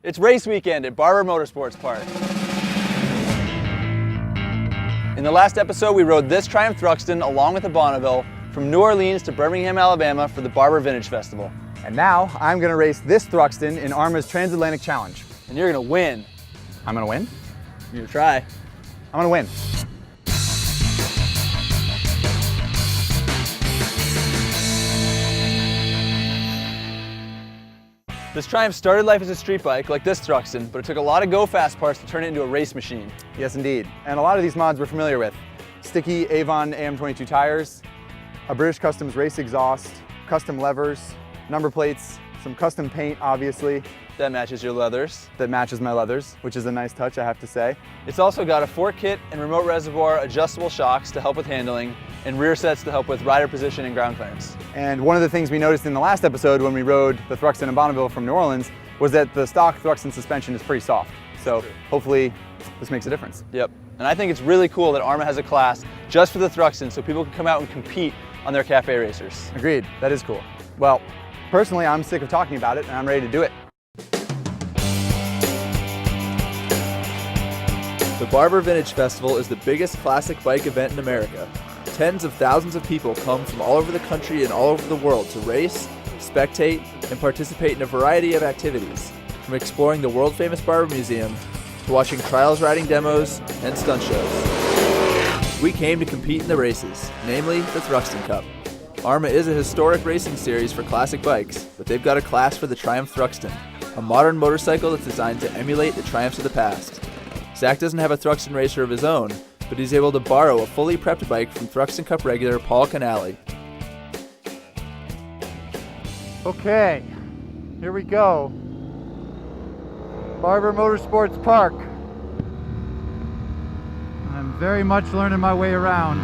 It's race weekend at Barber Motorsports Park. In the last episode, we rode this Triumph Thruxton along with the Bonneville from New Orleans to Birmingham, Alabama for the Barber Vintage Festival. And now I'm going to race this Thruxton in ARMA's Transatlantic Challenge. And you're going to win. I'm going to win? You're going to try. I'm going to win. This Triumph started life as a street bike like this Thruxton, but it took a lot of go-fast parts to turn it into a race machine. Yes, indeed. And a lot of these mods we're familiar with. Sticky Avon AM22 tires, a British Customs race exhaust, custom levers, number plates, some custom paint, obviously. That matches your leathers. That matches my leathers, which is a nice touch, I have to say. It's also got a fork kit and remote reservoir adjustable shocks to help with handling, and rear sets to help with rider position and ground clearance. And one of the things we noticed in the last episode when we rode the Thruxton and Bonneville from New Orleans was that the stock Thruxton suspension is pretty soft. So hopefully this makes a difference. Yep. And I think it's really cool that ARMA has a class just for the Thruxton so people can come out and compete on their cafe racers. Agreed. That is cool. Well, personally, I'm sick of talking about it and I'm ready to do it. The Barber Vintage Festival is the biggest classic bike event in America. Tens of thousands of people come from all over the country and all over the world to race, spectate, and participate in a variety of activities, from exploring the world-famous Barber Museum to watching trials riding demos and stunt shows. We came to compete in the races, namely the Thruxton Cup. ARMA is a historic racing series for classic bikes, but they've got a class for the Triumph Thruxton, a modern motorcycle that's designed to emulate the triumphs of the past. Zach doesn't have a Thruxton racer of his own, but he's able to borrow a fully prepped bike from Thruxton Cup regular Paul Canale. Okay, here we go. Barber Motorsports Park. I'm very much learning my way around.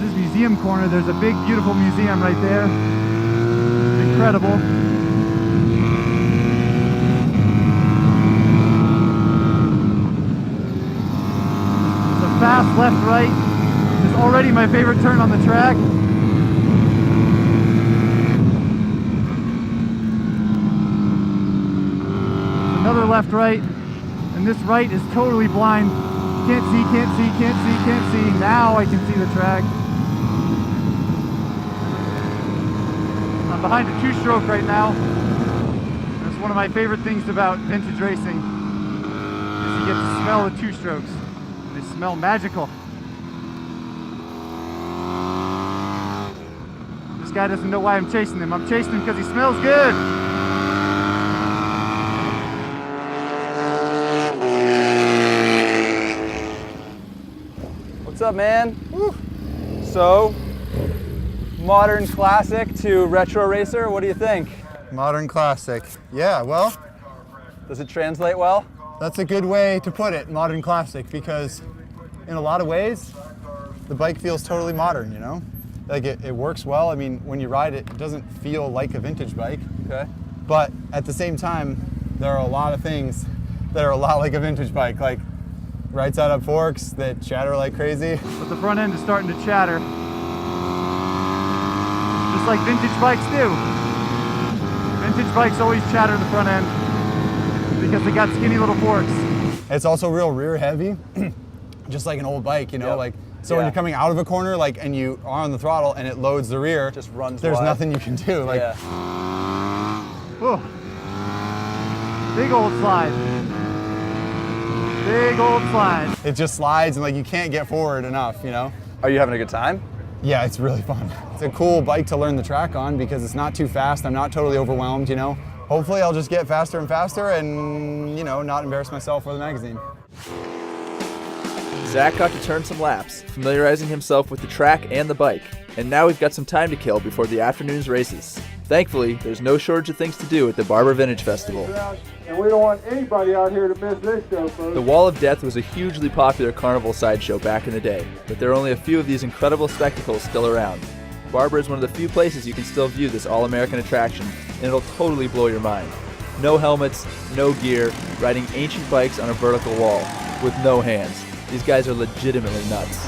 This is Museum Corner. There's a big, beautiful museum right there. It's incredible. Fast left right is already my favorite turn on the track. Another left right, and this right is totally blind. Can't see, can't see, can't see, can't see. Now I can see the track. I'm behind a two-stroke right now. That's one of my favorite things about vintage racing, is you get to smell the two-strokes. They smell magical. This guy doesn't know why I'm chasing him. I'm chasing him because he smells good. What's up, man? Woo. So, modern classic to retro racer, what do you think? Modern classic. Yeah, well, Does it translate well? that's a good way to put it, modern classic, because in a lot of ways, the bike feels totally modern, you know? Like it works well. I mean, when you ride it, it doesn't feel like a vintage bike. Okay. But at the same time, there are a lot of things that are a lot like a vintage bike, like right side up forks that chatter like crazy. But the front end is starting to chatter. Just like vintage bikes do. Vintage bikes always chatter the front end because they got skinny little forks. It's also real rear heavy, just like an old bike, you know? Yep. Like, so when Yeah. you're coming out of a corner, like, and you are on the throttle and it loads the rear, Just runs there's wide. nothing you can do. Like, Yeah. Whoa. Big old slide. Big old slide. it just slides and like you can't get forward enough, you know? Are you having a good time? Yeah, it's really fun. It's a cool bike to learn the track on because it's not too fast. I'm not totally overwhelmed, you know? Hopefully I'll just get faster and faster and, you know, not embarrass myself for the magazine. Zach got to turn some laps, familiarizing himself with the track and the bike, and now we've got some time to kill before the afternoon's races. Thankfully, there's no shortage of things to do at the Barber Vintage Festival. And we don't want anybody out here to miss this show, folks. The Wall of Death was a hugely popular carnival sideshow back in the day, but there are only a few of these incredible spectacles still around. Barber is one of the few places you can still view this all-American attraction, and it'll totally blow your mind. No helmets, no gear, riding ancient bikes on a vertical wall, with no hands. These guys are legitimately nuts.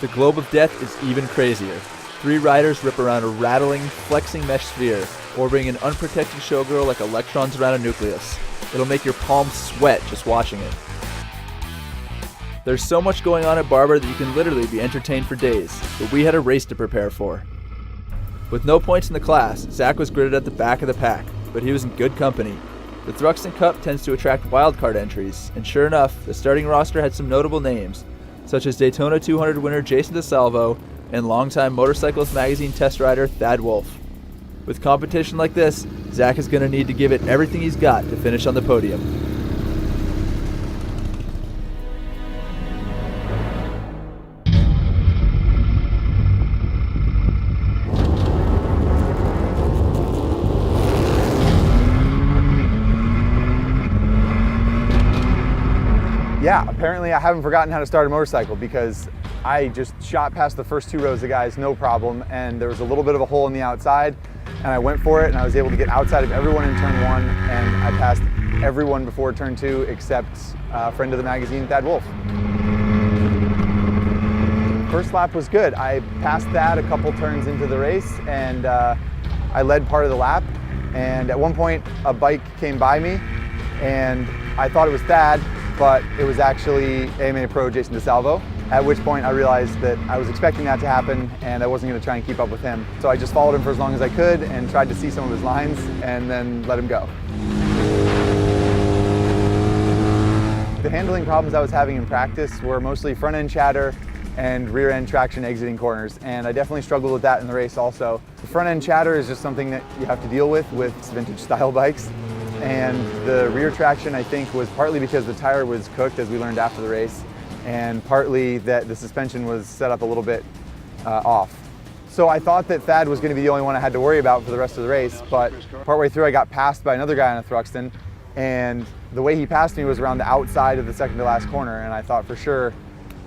The Globe of Death is even crazier. 3 riders rip around a rattling, flexing mesh sphere, orbiting an unprotected showgirl like electrons around a nucleus. It'll make your palms sweat just watching it. There's so much going on at Barber that you can literally be entertained for days, but we had a race to prepare for. With no points in the class, Zach was gridded at the back of the pack, but he was in good company. The Thruxton Cup tends to attract wildcard entries, and sure enough, the starting roster had some notable names, such as Daytona 200 winner Jason DeSalvo and longtime Motorcycles Magazine test rider Thad Wolf. With competition like this, Zach is going to need to give it everything he's got to finish on the podium. Yeah, apparently I haven't forgotten how to start a motorcycle because I just shot past the first 2 rows of guys, no problem, and there was a little bit of a hole in the outside, and I went for it, and I was able to get outside of everyone in turn 1, and I passed everyone before turn 2 except a friend of the magazine, Thad Wolf. First lap was good. I passed that a couple turns into the race, and I led part of the lap, and at one point a bike came by me, and I thought it was Thad, but it was actually AMA Pro Jason DeSalvo, at which point I realized that I was expecting that to happen and I wasn't going to try and keep up with him. So I just followed him for as long as I could and tried to see some of his lines and then let him go. The handling problems I was having in practice were mostly front end chatter and rear end traction exiting corners, and I definitely struggled with that in the race also. The front end chatter is just something that you have to deal with vintage style bikes. And the rear traction, I think, was partly because the tire was cooked, as we learned after the race, and partly that the suspension was set up a little bit off. So I thought that Thad was going to be the only one I had to worry about for the rest of the race, but partway through I got passed by another guy on a Thruxton, and the way he passed me was around the outside of the second to last corner, and I thought for sure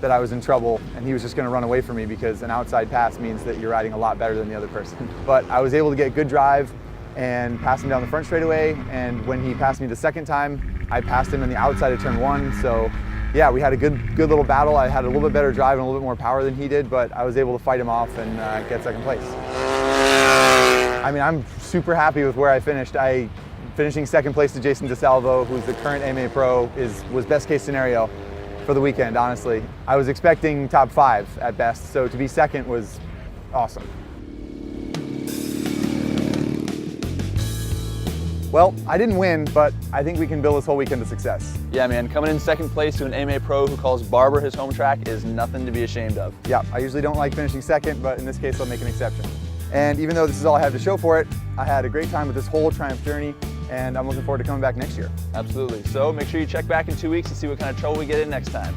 that I was in trouble and he was just going to run away from me because an outside pass means that you're riding a lot better than the other person. But I was able to get good drive and pass him down the front straightaway, and when he passed me the second time, I passed him on the outside of turn 1, so yeah, we had a good little battle. I had a little bit better drive and a little bit more power than he did, but I was able to fight him off and get second place. I mean, I'm super happy with where I finished. Finishing second place to Jason DeSalvo, who's the current AMA Pro, was best case scenario for the weekend, honestly. I was expecting top 5 at best, so to be second was awesome. Well, I didn't win, but I think we can build this whole weekend a success. Yeah, man, coming in second place to an AMA Pro who calls Barber his home track is nothing to be ashamed of. Yeah, I usually don't like finishing second, but in this case I'll make an exception. And even though this is all I have to show for it, I had a great time with this whole Triumph journey, and I'm looking forward to coming back next year. Absolutely. So make sure you check back in 2 weeks to see what kind of trouble we get in next time.